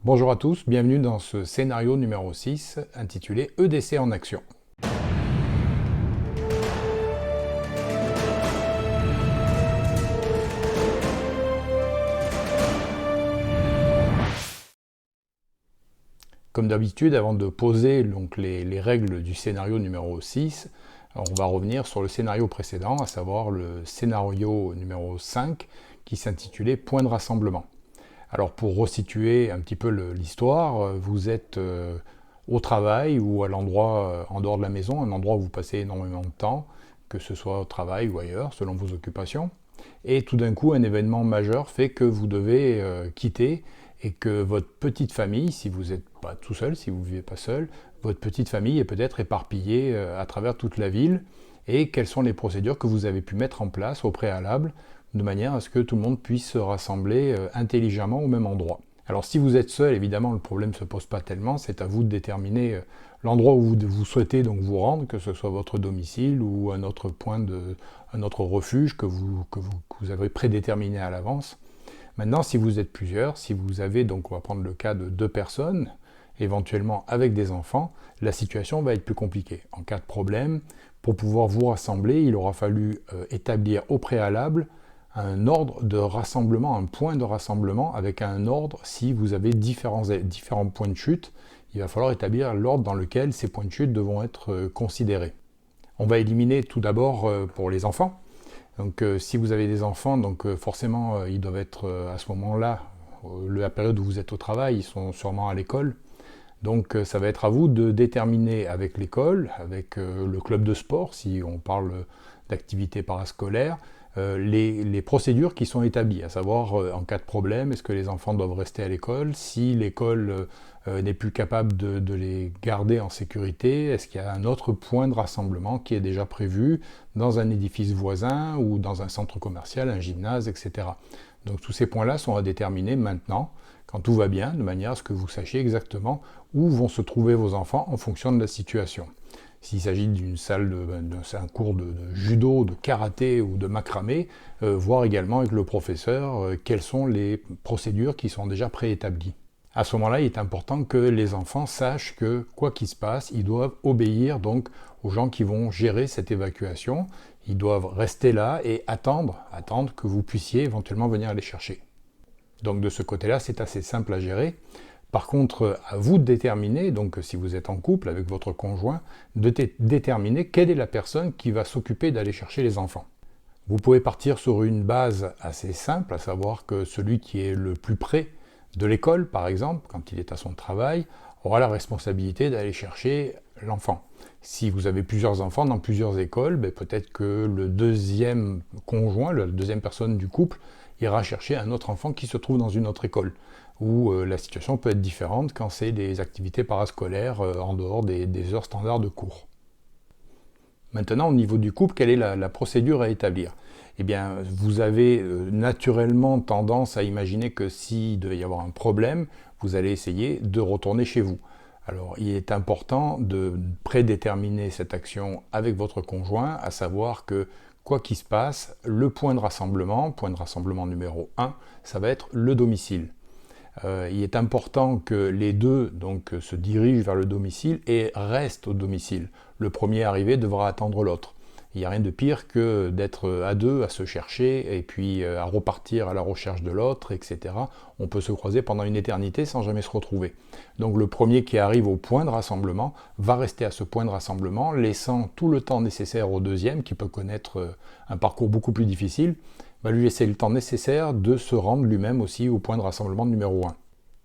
Bonjour à tous, bienvenue dans ce scénario numéro 6 intitulé EDC en action. Comme d'habitude, avant de poser donc, les règles du scénario numéro 6, on va revenir sur le scénario précédent, à savoir le scénario numéro 5 qui s'intitulait Point de rassemblement. Alors pour resituer un petit peu l'histoire, vous êtes au travail ou à l'endroit en dehors de la maison, un endroit où vous passez énormément de temps, que ce soit au travail ou ailleurs, selon vos occupations. Et tout d'un coup, un événement majeur fait que vous devez quitter et que votre petite famille, si vous n'êtes pas tout seul, si vous ne vivez pas seul, votre petite famille est peut-être éparpillée à travers toute la ville. Et quelles sont les procédures que vous avez pu mettre en place au préalable de manière à ce que tout le monde puisse se rassembler intelligemment au même endroit. Alors si vous êtes seul, évidemment, le problème ne se pose pas tellement, c'est à vous de déterminer l'endroit où vous souhaitez donc vous rendre, que ce soit votre domicile ou un autre un autre refuge que vous avez prédéterminé à l'avance. Maintenant, si vous êtes plusieurs, si vous avez, donc on va prendre le cas de 2 personnes, éventuellement avec des enfants, la situation va être plus compliquée. En cas de problème, pour pouvoir vous rassembler, il aura fallu établir au préalable un ordre de rassemblement, un point de rassemblement avec un ordre. Si vous avez différents points de chute, il va falloir établir l'ordre dans lequel ces points de chute devront être considérés. On va éliminer tout d'abord pour les enfants. Donc si vous avez des enfants, donc forcément ils doivent être à ce moment-là, la période où vous êtes au travail, ils sont sûrement à l'école. Donc ça va être à vous de déterminer avec l'école, avec le club de sport, si on parle d'activités parascolaires, les procédures qui sont établies, à savoir en cas de problème, est-ce que les enfants doivent rester à l'école, si l'école n'est plus capable de les garder en sécurité, est-ce qu'il y a un autre point de rassemblement qui est déjà prévu dans un édifice voisin ou dans un centre commercial, un gymnase, etc. Donc tous ces points-là sont à déterminer maintenant, quand tout va bien, de manière à ce que vous sachiez exactement où vont se trouver vos enfants en fonction de la situation. S'il s'agit d'une salle, d'un cours de judo, de karaté ou de macramé, voir également avec le professeur quelles sont les procédures qui sont déjà préétablies. À ce moment-là, il est important que les enfants sachent que, quoi qu'il se passe, ils doivent obéir donc aux gens qui vont gérer cette évacuation. Ils doivent rester là et attendre que vous puissiez éventuellement venir les chercher. Donc de ce côté-là, c'est assez simple à gérer. Par contre, à vous de déterminer, donc si vous êtes en couple avec votre conjoint, de déterminer quelle est la personne qui va s'occuper d'aller chercher les enfants. Vous pouvez partir sur une base assez simple, à savoir que celui qui est le plus près de l'école, par exemple, quand il est à son travail, aura la responsabilité d'aller chercher l'enfant. Si vous avez plusieurs enfants dans plusieurs écoles, peut-être que le deuxième conjoint, la deuxième personne du couple, ira chercher un autre enfant qui se trouve dans une autre école, où la situation peut être différente quand c'est des activités parascolaires en dehors des heures standards de cours. Maintenant, au niveau du couple, quelle est la procédure à établir ? Eh bien, vous avez naturellement tendance à imaginer que s'il devait y avoir un problème, vous allez essayer de retourner chez vous. Alors, il est important de prédéterminer cette action avec votre conjoint, à savoir que, quoi qu'il se passe, le point de rassemblement numéro 1, ça va être le domicile. Il est important que les deux donc, se dirigent vers le domicile et restent au domicile. Le premier arrivé devra attendre l'autre. Il n'y a rien de pire que d'être à deux, à se chercher, et puis à repartir à la recherche de l'autre, etc. On peut se croiser pendant une éternité sans jamais se retrouver. Donc le premier qui arrive au point de rassemblement va rester à ce point de rassemblement, laissant tout le temps nécessaire au deuxième, qui peut connaître un parcours beaucoup plus difficile, va lui laisser le temps nécessaire de se rendre lui-même aussi au point de rassemblement numéro 1.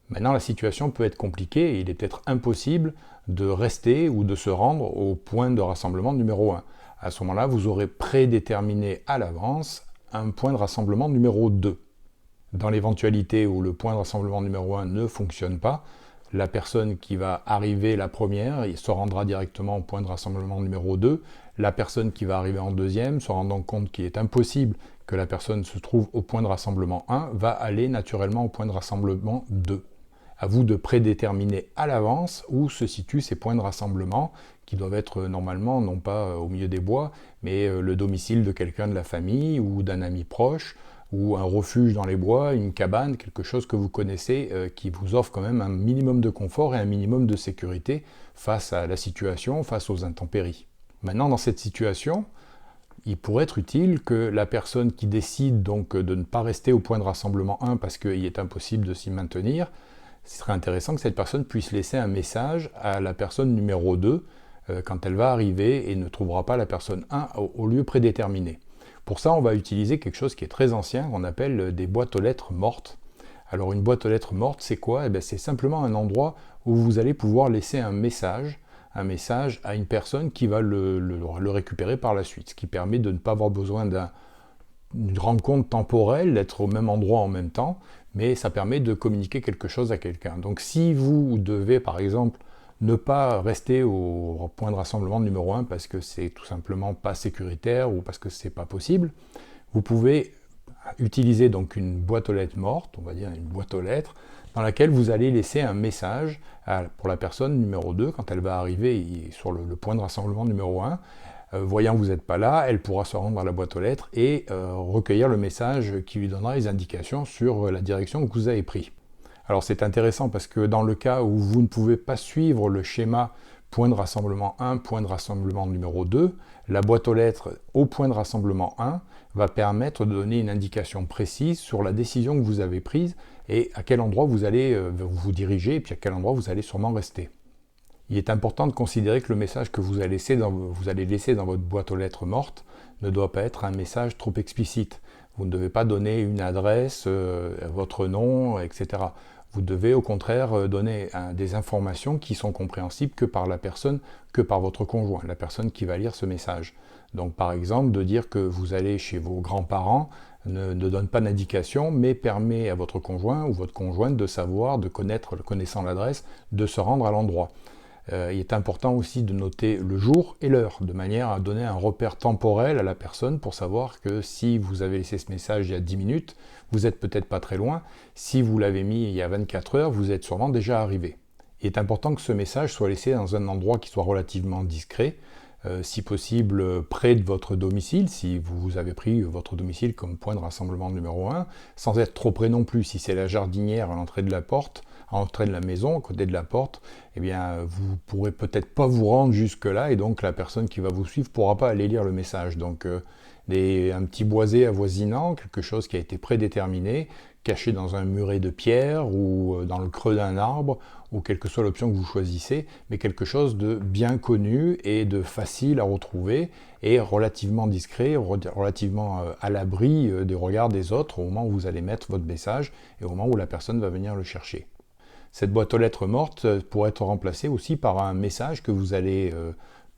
Maintenant, la situation peut être compliquée et il est peut-être impossible de rester ou de se rendre au point de rassemblement numéro 1. À ce moment-là, vous aurez prédéterminé à l'avance un point de rassemblement numéro 2. Dans l'éventualité où le point de rassemblement numéro 1 ne fonctionne pas, la personne qui va arriver la première se rendra directement au point de rassemblement numéro 2. La personne qui va arriver en deuxième, se rendant compte qu'il est impossible que la personne se trouve au point de rassemblement 1, va aller naturellement au point de rassemblement 2. À vous de prédéterminer à l'avance où se situent ces points de rassemblement qui doivent être normalement non pas au milieu des bois, mais le domicile de quelqu'un de la famille ou d'un ami proche, ou un refuge dans les bois, une cabane, quelque chose que vous connaissez, qui vous offre quand même un minimum de confort et un minimum de sécurité face à la situation, face aux intempéries. Maintenant, dans cette situation, il pourrait être utile que la personne qui décide donc de ne pas rester au point de rassemblement 1 parce qu'il est impossible de s'y maintenir, ce serait intéressant que cette personne puisse laisser un message à la personne numéro 2 quand elle va arriver et ne trouvera pas la personne 1 au lieu prédéterminé. Pour ça, on va utiliser quelque chose qui est très ancien, qu'on appelle des boîtes aux lettres mortes. Alors une boîte aux lettres morte, c'est quoi? C'est simplement un endroit où vous allez pouvoir laisser un message à une personne qui va le récupérer par la suite, ce qui permet de ne pas avoir besoin d'une rencontre temporelle, d'être au même endroit en même temps, mais ça permet de communiquer quelque chose à quelqu'un. Donc si vous devez par exemple ne pas rester au point de rassemblement numéro 1 parce que c'est tout simplement pas sécuritaire ou parce que c'est pas possible, vous pouvez utiliser donc une boîte aux lettres morte, on va dire une boîte aux lettres, dans laquelle vous allez laisser un message pour la personne numéro 2, quand elle va arriver sur le point de rassemblement numéro 1, voyant que vous n'êtes pas là, elle pourra se rendre à la boîte aux lettres et recueillir le message qui lui donnera les indications sur la direction que vous avez prise. Alors c'est intéressant parce que dans le cas où vous ne pouvez pas suivre le schéma point de rassemblement 1, point de rassemblement numéro 2, la boîte aux lettres au point de rassemblement 1 va permettre de donner une indication précise sur la décision que vous avez prise et à quel endroit vous allez vous diriger et puis à quel endroit vous allez sûrement rester. Il est important de considérer que le message que vous allez laisser dans votre boîte aux lettres morte ne doit pas être un message trop explicite. Vous ne devez pas donner une adresse, votre nom, etc. Vous devez au contraire donner des informations qui sont compréhensibles que par la personne, que par votre conjoint, la personne qui va lire ce message. Donc par exemple, de dire que vous allez chez vos grands-parents ne donne pas d'indication, mais permet à votre conjoint ou votre conjointe de savoir, connaissant l'adresse, de se rendre à l'endroit. Il est important aussi de noter le jour et l'heure, de manière à donner un repère temporel à la personne pour savoir que si vous avez laissé ce message il y a 10 minutes, vous n'êtes peut-être pas très loin. Si vous l'avez mis il y a 24 heures, vous êtes sûrement déjà arrivé. Il est important que ce message soit laissé dans un endroit qui soit relativement discret, si possible près de votre domicile, si vous avez pris votre domicile comme point de rassemblement numéro 1, sans être trop près non plus. Si c'est la jardinière à l'entrée de la porte, à l'entrée de la maison, à côté de la porte, eh bien, vous pourrez peut-être pas vous rendre jusque-là, et donc la personne qui va vous suivre ne pourra pas aller lire le message. Donc, un petit boisé avoisinant, quelque chose qui a été prédéterminé, caché dans un muret de pierre ou dans le creux d'un arbre, ou quelle que soit l'option que vous choisissez, mais quelque chose de bien connu et de facile à retrouver, et relativement discret, relativement à l'abri des regards des autres au moment où vous allez mettre votre message et au moment où la personne va venir le chercher. Cette boîte aux lettres morte pourrait être remplacée aussi par un message que vous allez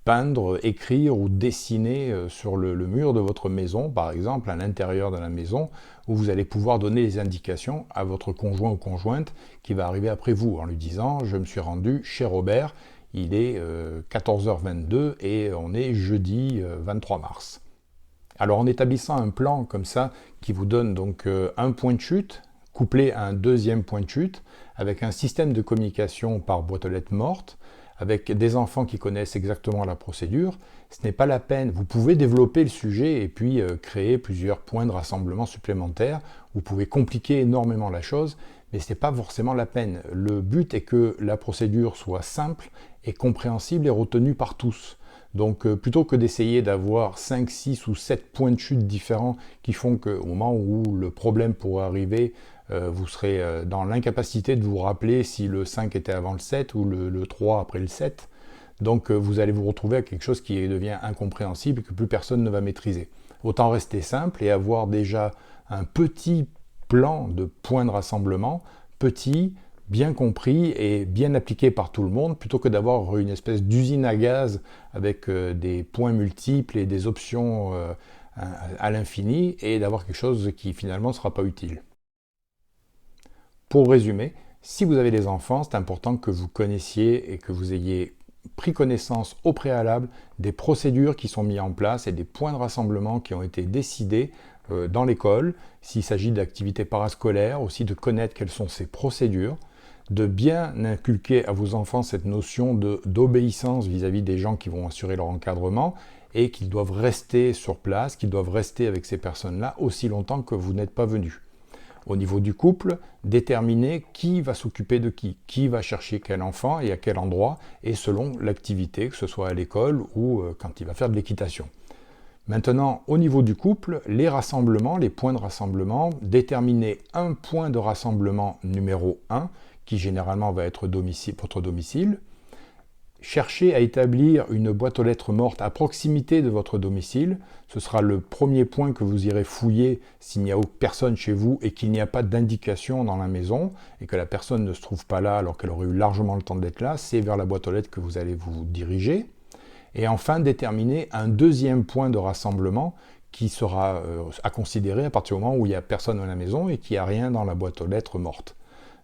peindre, écrire ou dessiner sur le mur de votre maison, par exemple à l'intérieur de la maison, où vous allez pouvoir donner des indications à votre conjoint ou conjointe qui va arriver après vous, en lui disant « Je me suis rendu chez Robert, il est 14h22 et on est jeudi 23 mars ». Alors en établissant un plan comme ça, qui vous donne donc un point de chute, couplé à un deuxième point de chute, avec un système de communication par boîte aux lettres morte, avec des enfants qui connaissent exactement la procédure, ce n'est pas la peine. Vous pouvez développer le sujet et puis créer plusieurs points de rassemblement supplémentaires. Vous pouvez compliquer énormément la chose, mais ce n'est pas forcément la peine. Le but est que la procédure soit simple et compréhensible et retenue par tous. Donc plutôt que d'essayer d'avoir 5, 6 ou 7 points de chute différents qui font qu'au moment où le problème pourrait arriver, vous serez dans l'incapacité de vous rappeler si le 5 était avant le 7 ou le 3 après le 7. Donc vous allez vous retrouver à quelque chose qui devient incompréhensible et que plus personne ne va maîtriser. Autant rester simple et avoir déjà un petit plan de points de rassemblement, petit, bien compris et bien appliqué par tout le monde, plutôt que d'avoir une espèce d'usine à gaz avec des points multiples et des options à l'infini, et d'avoir quelque chose qui finalement ne sera pas utile. Pour résumer, si vous avez des enfants, c'est important que vous connaissiez et que vous ayez pris connaissance au préalable des procédures qui sont mises en place et des points de rassemblement qui ont été décidés dans l'école, s'il s'agit d'activités parascolaires, aussi de connaître quelles sont ces procédures, de bien inculquer à vos enfants cette notion d'obéissance vis-à-vis des gens qui vont assurer leur encadrement, et qu'ils doivent rester sur place, qu'ils doivent rester avec ces personnes-là aussi longtemps que vous n'êtes pas venu. Au niveau du couple, déterminer qui va s'occuper de qui va chercher quel enfant et à quel endroit, et selon l'activité, que ce soit à l'école ou quand il va faire de l'équitation. Maintenant, au niveau du couple, les rassemblements, les points de rassemblement, déterminer un point de rassemblement numéro 1, qui généralement va être votre domicile. Cherchez à établir une boîte aux lettres morte à proximité de votre domicile. Ce sera le premier point que vous irez fouiller s'il n'y a personne chez vous et qu'il n'y a pas d'indication dans la maison et que la personne ne se trouve pas là alors qu'elle aurait eu largement le temps d'être là. C'est vers la boîte aux lettres que vous allez vous diriger. Et enfin, déterminer un deuxième point de rassemblement qui sera à considérer à partir du moment où il n'y a personne dans la maison et qu'il n'y a rien dans la boîte aux lettres morte.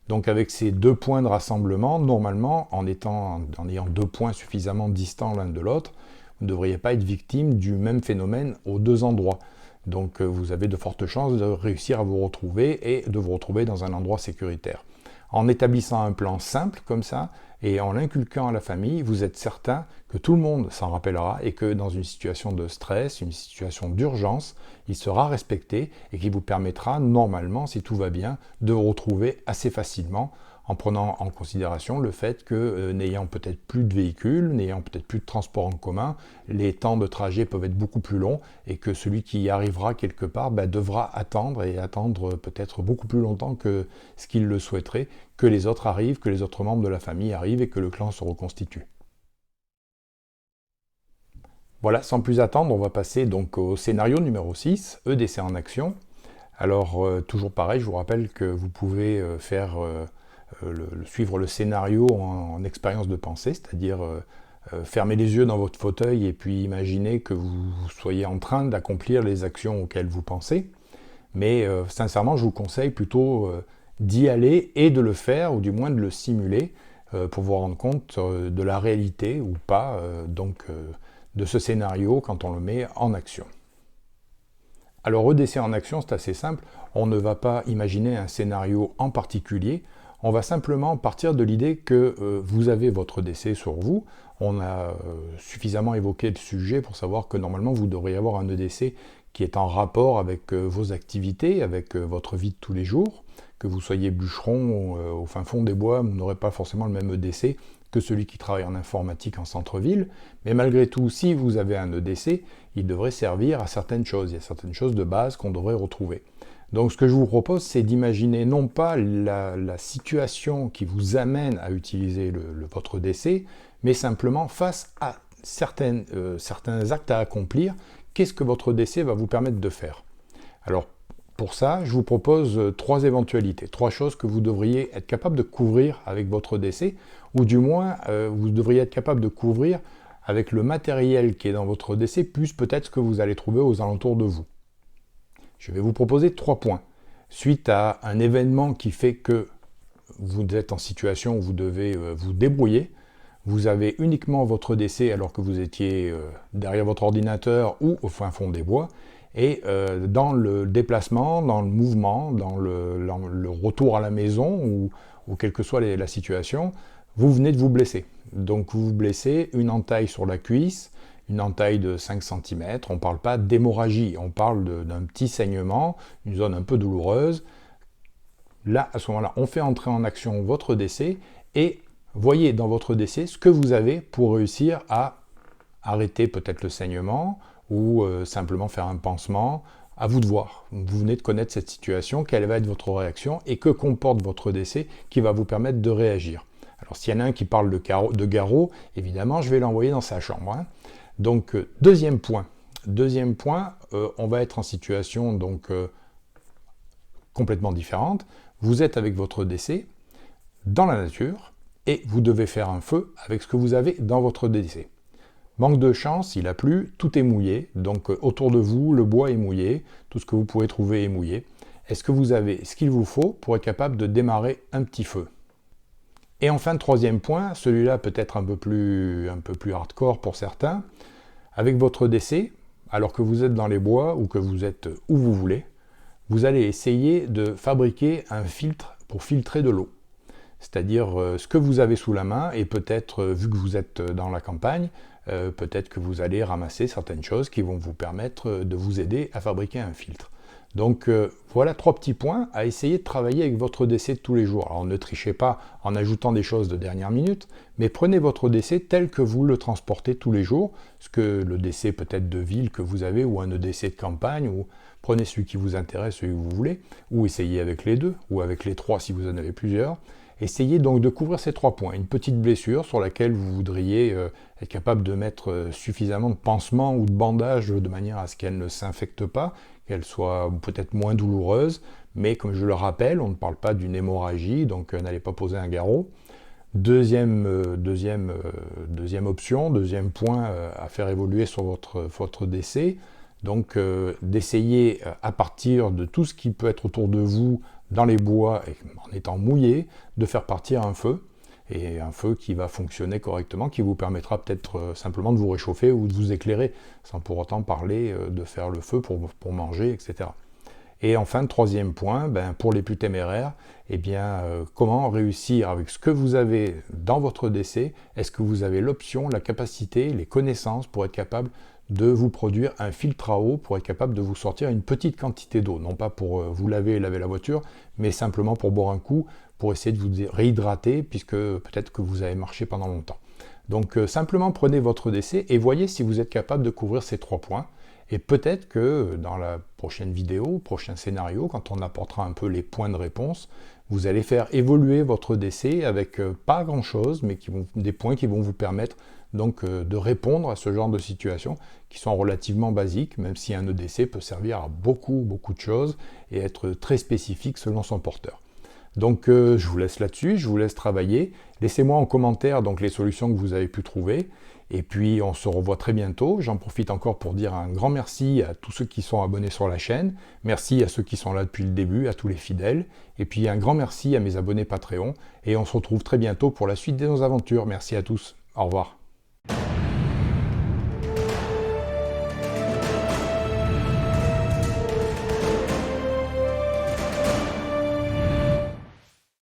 Donc avec ces deux points de rassemblement, normalement, en ayant deux points suffisamment distants l'un de l'autre, vous ne devriez pas être victime du même phénomène aux deux endroits. Donc vous avez de fortes chances de réussir à vous retrouver et de vous retrouver dans un endroit sécuritaire. En établissant un plan simple comme ça, et en l'inculquant à la famille, vous êtes certain que tout le monde s'en rappellera et que dans une situation de stress, une situation d'urgence, il sera respecté et qui vous permettra normalement, si tout va bien, de vous retrouver assez facilement en prenant en considération le fait que n'ayant peut-être plus de véhicules, n'ayant peut-être plus de transport en commun, les temps de trajet peuvent être beaucoup plus longs et que celui qui y arrivera quelque part devra attendre et attendre peut-être beaucoup plus longtemps que ce qu'il le souhaiterait, que les autres arrivent, que les autres membres de la famille arrivent et que le clan se reconstitue. Voilà, sans plus attendre, on va passer donc au scénario numéro 6, EDC en action. Alors, toujours pareil, je vous rappelle que vous pouvez suivre le scénario en expérience de pensée, c'est-à-dire fermer les yeux dans votre fauteuil et puis imaginer que vous soyez en train d'accomplir les actions auxquelles vous pensez. Mais sincèrement, je vous conseille plutôt d'y aller et de le faire, ou du moins de le simuler, pour vous rendre compte de la réalité ou pas de ce scénario quand on le met en action. Alors EDC en action, c'est assez simple, on ne va pas imaginer un scénario en particulier, on va simplement partir de l'idée que vous avez votre EDC sur vous. On a suffisamment évoqué le sujet pour savoir que normalement vous devriez avoir un EDC qui est en rapport avec vos activités, avec votre vie de tous les jours. Que vous soyez bûcheron au fin fond des bois, vous n'aurez pas forcément le même EDC que celui qui travaille en informatique en centre-ville. Mais malgré tout, si vous avez un EDC, il devrait servir à certaines choses. Il y a certaines choses de base qu'on devrait retrouver. Donc ce que je vous propose, c'est d'imaginer non pas la situation qui vous amène à utiliser votre EDC, mais simplement face à certains actes à accomplir, qu'est-ce que votre EDC va vous permettre de faire? Alors pour ça, je vous propose trois éventualités, trois choses que vous devriez être capable de couvrir avec votre EDC, ou du moins vous devriez être capable de couvrir avec le matériel qui est dans votre EDC, plus peut-être ce que vous allez trouver aux alentours de vous. Je vais vous proposer 3 points. Suite à un événement qui fait que vous êtes en situation où vous devez vous débrouiller, vous avez uniquement votre EDC alors que vous étiez derrière votre ordinateur ou au fin fond des bois, et dans le déplacement, dans le mouvement, dans le retour à la maison, ou quelle que soit la situation, vous venez de vous blesser. Donc vous vous blessez, une entaille sur la cuisse, une entaille de 5 cm, on ne parle pas d'hémorragie, on parle d'un petit saignement, une zone un peu douloureuse. Là, à ce moment-là, on fait entrer en action votre EDC et voyez dans votre EDC ce que vous avez pour réussir à arrêter peut-être le saignement ou simplement faire un pansement. À vous de voir. Vous venez de connaître cette situation, quelle va être votre réaction et que comporte votre EDC qui va vous permettre de réagir. Alors s'il y en a un qui parle de garrot, évidemment, je vais l'envoyer dans sa chambre. Hein. Donc, deuxième point, on va être en situation complètement différente. Vous êtes avec votre EDC dans la nature et vous devez faire un feu avec ce que vous avez dans votre EDC. Manque de chance, il a plu, tout est mouillé, donc autour de vous, le bois est mouillé, tout ce que vous pouvez trouver est mouillé. Est-ce que vous avez ce qu'il vous faut pour être capable de démarrer un petit feu? Et enfin, troisième point, celui-là peut-être un peu plus hardcore pour certains, avec votre EDC, alors que vous êtes dans les bois ou que vous êtes où vous voulez, vous allez essayer de fabriquer un filtre pour filtrer de l'eau. c'est-à-dire ce que vous avez sous la main, et peut-être, vu que vous êtes dans la campagne, peut-être que vous allez ramasser certaines choses qui vont vous permettre de vous aider à fabriquer un filtre. Donc voilà 3 petits points à essayer de travailler avec votre décès de tous les jours. Alors ne trichez pas en ajoutant des choses de dernière minute, mais prenez votre décès tel que vous le transportez tous les jours, ce que le décès peut-être de ville que vous avez, ou un décès de campagne, ou prenez celui qui vous intéresse, celui que vous voulez, ou essayez avec les deux, ou avec les 3 si vous en avez plusieurs. Essayez donc de couvrir ces 3 points. Une petite blessure sur laquelle vous voudriez être capable de mettre suffisamment de pansements ou de bandages de manière à ce qu'elle ne s'infecte pas, qu'elle soit peut-être moins douloureuse, mais comme je le rappelle, on ne parle pas d'une hémorragie, donc n'allez pas poser un garrot. Deuxième option, deuxième point à faire évoluer sur votre décès, donc d'essayer à partir de tout ce qui peut être autour de vous dans les bois, et en étant mouillé, de faire partir un feu, et un feu qui va fonctionner correctement, qui vous permettra peut-être simplement de vous réchauffer ou de vous éclairer, sans pour autant parler de faire le feu pour manger, etc. Et enfin, troisième point, pour les plus téméraires, comment réussir avec ce que vous avez dans votre décès? Est-ce que vous avez l'option, la capacité, les connaissances pour être capable de vous produire un filtre à eau, pour être capable de vous sortir une petite quantité d'eau, non pas pour vous laver et laver la voiture, mais simplement pour boire un coup, pour essayer de vous réhydrater, puisque peut-être que vous avez marché pendant longtemps. Donc simplement prenez votre décès et voyez si vous êtes capable de couvrir ces 3 points. Et peut-être que dans la prochaine vidéo, prochain scénario, quand on apportera un peu les points de réponse, vous allez faire évoluer votre décès avec pas grand-chose, mais des points qui vont vous permettre donc de répondre à ce genre de situations qui sont relativement basiques, même si un EDC peut servir à beaucoup de choses et être très spécifique selon son porteur. Donc je vous laisse là-dessus, je vous laisse travailler. Laissez-moi en commentaire donc les solutions que vous avez pu trouver. Et puis on se revoit très bientôt. J'en profite encore pour dire un grand merci à tous ceux qui sont abonnés sur la chaîne. Merci à ceux qui sont là depuis le début, à tous les fidèles. Et puis un grand merci à mes abonnés Patreon. Et on se retrouve très bientôt pour la suite de nos aventures. Merci à tous. Au revoir.